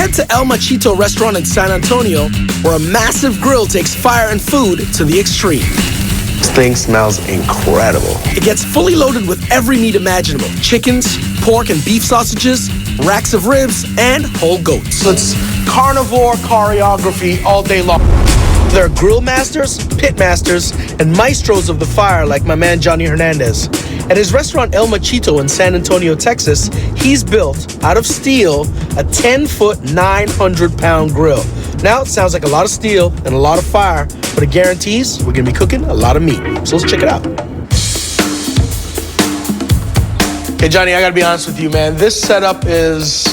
Head to El Machito restaurant in San Antonio, where a massive grill takes fire and food to the extreme. This thing smells incredible. It gets fully loaded with every meat imaginable. Chickens, pork and beef sausages, racks of ribs, and whole goats. So it's carnivore choreography all day long. There are grill masters, pit masters, and maestros of the fire like my man Johnny Hernandez. At his restaurant El Machito in San Antonio, Texas, he's built, out of steel, a 10-foot, 900-pound grill. Now, it sounds like a lot of steel and a lot of fire, but it guarantees we're gonna be cooking a lot of meat. So let's check it out. Hey, Johnny, I gotta be honest with you, man. This setup is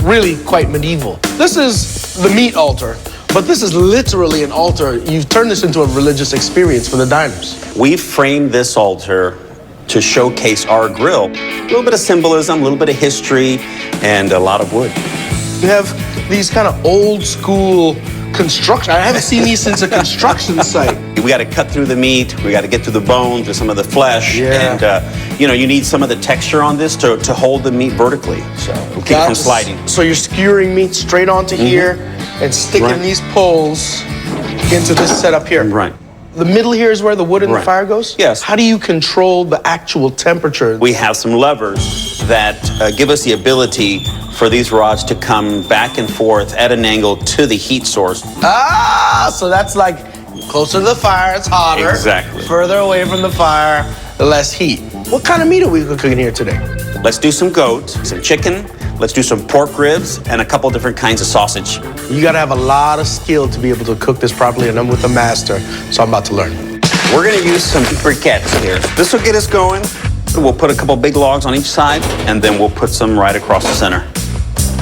really quite medieval. This is the meat altar. But this is literally an altar. You've turned this into a religious experience for the diners. We've framed this altar to showcase our grill. A little bit of symbolism, a little bit of history, and a lot of wood. You have these kind of old school construction. I haven't seen these since a construction site. We got to cut through the meat. We got to get through the bones and some of the flesh. Yeah. And, you know, you need some of the texture on this to hold the meat vertically. So we'll keep it from sliding. So you're skewering meat straight onto here and sticking these poles into this setup here. Right. The middle here is where the wood and the fire goes? Yes. How do you control the actual temperature? We have some levers that give us the ability for these rods to come back and forth at an angle to the heat source. Ah, so that's like closer to the fire, it's hotter. Exactly. Further away from the fire, the less heat. What kind of meat are we cooking here today? Let's do some goat, some chicken, let's do some pork ribs, and a couple different kinds of sausage. You gotta have a lot of skill to be able to cook this properly, and I'm with a master, so I'm about to learn. We're gonna use some briquettes here. This will get us going. We'll put a couple big logs on each side, and then we'll put some right across the center.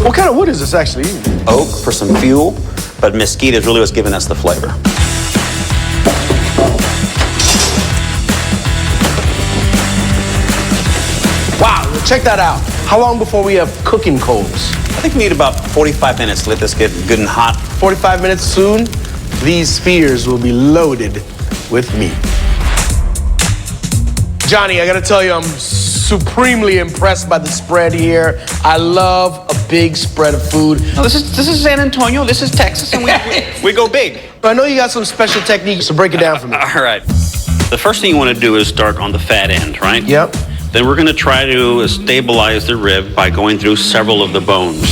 What kind of wood is this actually? Oak for some fuel, but mesquite is really what's giving us the flavor. Wow, check that out. How long before we have cooking coals? I think we need about 45 minutes to let this get good and hot. 45 minutes soon, these spears will be loaded with meat. Johnny, I gotta tell you, I'm supremely impressed by the spread here. I love a big spread of food. No, this is San Antonio, this is Texas, and we go big. I know you got some special techniques, so break it down for me. All right. The first thing you want to do is start on the fat end, right? Yep. Then we're going to try to stabilize the rib by going through several of the bones.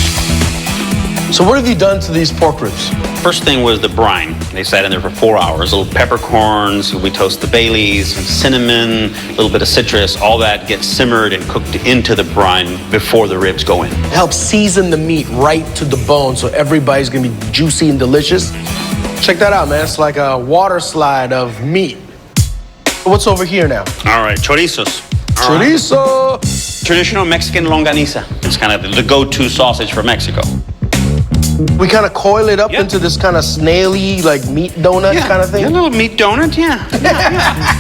So what have you done to these pork ribs? First thing was the brine. They sat in there for 4 hours. Little peppercorns, we toast the bay leaves, cinnamon, a little bit of citrus. All that gets simmered and cooked into the brine before the ribs go in. It helps season the meat right to the bone, so everybody's gonna be juicy and delicious. Check that out, man. It's like a water slide of meat. What's over here now? All right, chorizos. Chorizo! Traditional Mexican longaniza. It's kind of the go-to sausage for Mexico. We kind of coil it up into this kind of snaily, like meat donut kind of thing? Yeah, a little meat donut, yeah.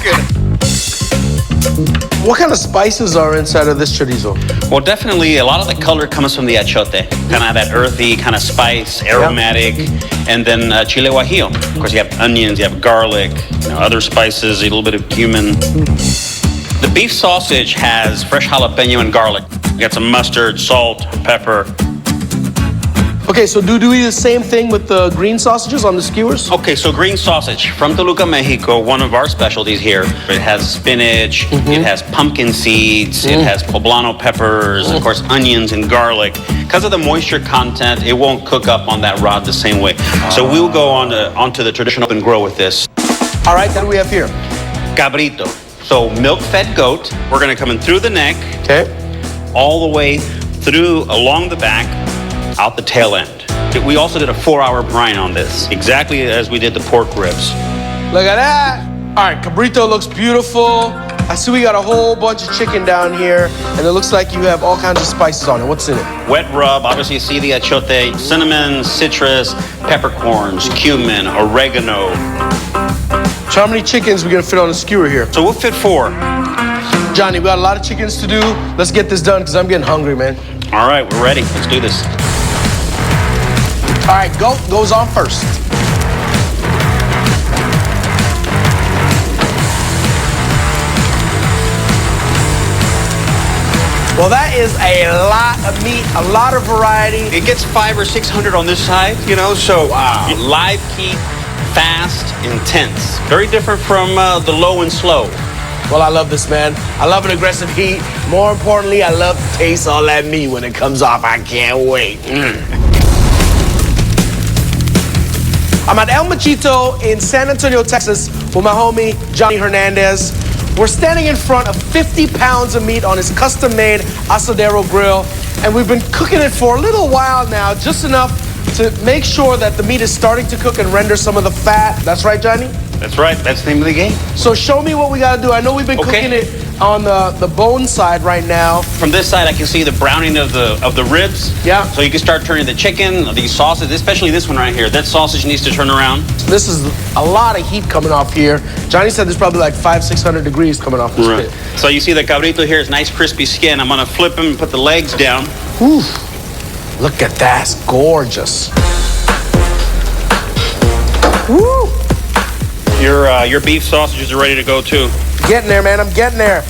Good. What kind of spices are inside of this chorizo? Well, definitely a lot of the color comes from the achote. Kind of that earthy kind of spice, aromatic, and then chile guajillo. Of course, you have onions, you have garlic, other spices, a little bit of cumin. The beef sausage has fresh jalapeno and garlic. You got some mustard, salt, pepper. Okay, so do we do the same thing with the green sausages on the skewers? Okay, so green sausage from Toluca, Mexico, one of our specialties here. It has spinach, it has pumpkin seeds, it has poblano peppers, of course, onions and garlic. Because of the moisture content, it won't cook up on that rod the same way. So we will go onto the traditional open grill with this. All right, then we have here. Cabrito. So milk-fed goat. We're gonna come in through the neck, all the way through along the back, out the tail end. We also did a 4-hour brine on this, exactly as we did the pork ribs. Look at that. All right, cabrito looks beautiful. I see we got a whole bunch of chicken down here, and it looks like you have all kinds of spices on it. What's in it? Wet rub, obviously you see the achote, cinnamon, citrus, peppercorns, cumin, oregano. So how many chickens we gonna fit on a skewer here? So we'll fit 4. Johnny, we got a lot of chickens to do. Let's get this done, because I'm getting hungry, man. All right, we're ready. Let's do this. All right, goat goes on first. Well, that is a lot of meat, a lot of variety. It gets 500 or 600 on this side, you know, so live heat, fast, intense. Very different from the low and slow. Well, I love this, man. I love an aggressive heat. More importantly, I love to taste all that meat when it comes off. I can't wait. I'm at El Machito in San Antonio, Texas with my homie, Johnny Hernandez. We're standing in front of 50 pounds of meat on his custom-made asadero grill, and we've been cooking it for a little while now, just enough to make sure that the meat is starting to cook and render some of the fat. That's right, Johnny? That's right. That's the name of the game. So show me what we gotta do. I know we've been cooking it on the bone side right now. From this side, I can see the browning of the ribs. Yeah. So you can start turning the chicken, these sausages, especially this one right here. That sausage needs to turn around. This is a lot of heat coming off here. Johnny said there's probably like 500-600 degrees coming off this pit. So you see the cabrito here is nice crispy skin. I'm gonna flip him and put the legs down. Whew. Look at that, it's gorgeous. Woo! Your beef sausages are ready to go too. Getting there, man, I'm getting there.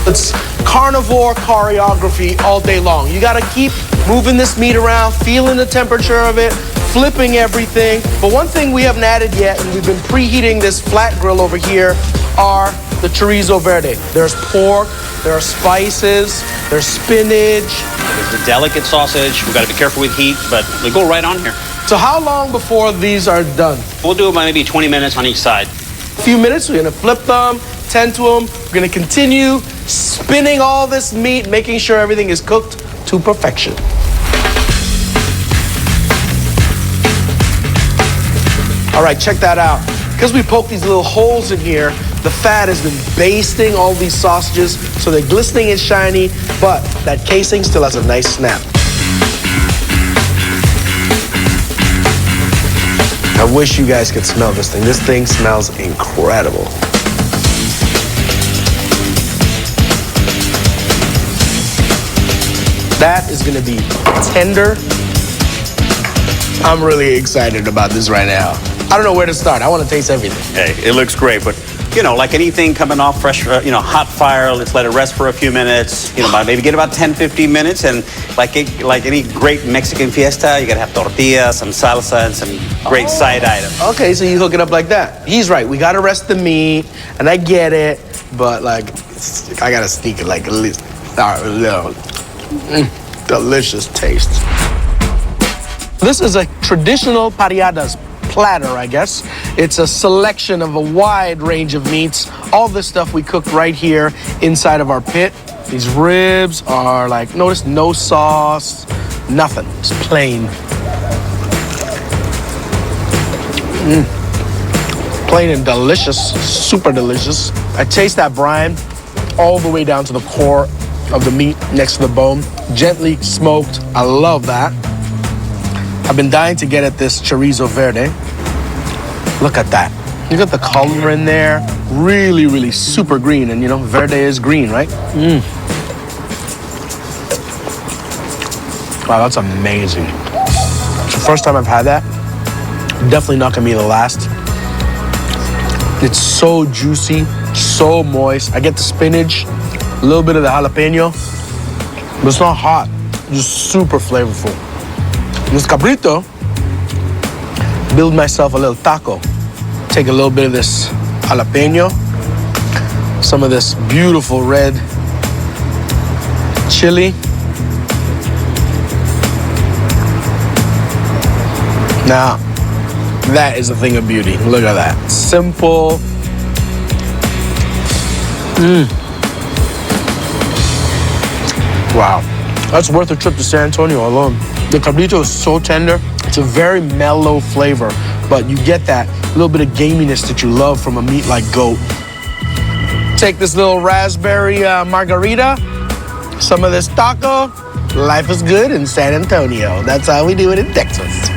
It's carnivore choreography all day long. You gotta keep moving this meat around, feeling the temperature of it, flipping everything. But one thing we haven't added yet, and we've been preheating this flat grill over here, are the chorizo verde. There's pork, there are spices, there's spinach. There's the delicate sausage. We gotta be careful with heat, but we go right on here. So how long before these are done? We'll do about maybe 20 minutes on each side. A few minutes, we're gonna flip them, tend to them. We're gonna continue spinning all this meat, making sure everything is cooked to perfection. All right, check that out. Because we poked these little holes in here, the fat has been basting all these sausages so they're glistening and shiny, but that casing still has a nice snap. I wish you guys could smell this thing. This thing smells incredible. That is gonna be tender. I'm really excited about this right now. I don't know where to start. I want to taste everything. Hey, it looks great, but you know, like anything coming off fresh, hot fire, let's let it rest for a few minutes. You know, maybe get about 10-15 minutes, and like any great Mexican fiesta, you gotta have tortillas, some salsa, and some great side items. Okay, so you hook it up like that. He's right. We gotta rest the meat, and I get it, but like, I gotta sneak it like at least a little. Delicious taste. This is a traditional pareadas platter, I guess. It's a selection of a wide range of meats. All this stuff we cooked right here inside of our pit. These ribs are like, notice no sauce, nothing, it's plain. Plain and delicious, super delicious. I taste that brine all the way down to the core of the meat next to the bone. Gently smoked, I love that. I've been dying to get at this chorizo verde. Look at that. Look at the color in there. Really, really super green. And you know, verde is green, right? Wow, that's amazing. It's the first time I've had that. Definitely not gonna be the last. It's so juicy, so moist. I get the spinach, a little bit of the jalapeno, but it's not hot, just super flavorful. This cabrito, build myself a little taco. Take a little bit of this jalapeno, some of this beautiful red chili. Now, that is a thing of beauty. Look at that. Simple. Wow. That's worth a trip to San Antonio alone. The cabrito is so tender. It's a very mellow flavor, but you get that little bit of gaminess that you love from a meat like goat. Take this little raspberry margarita, some of this taco. Life is good in San Antonio. That's how we do it in Texas.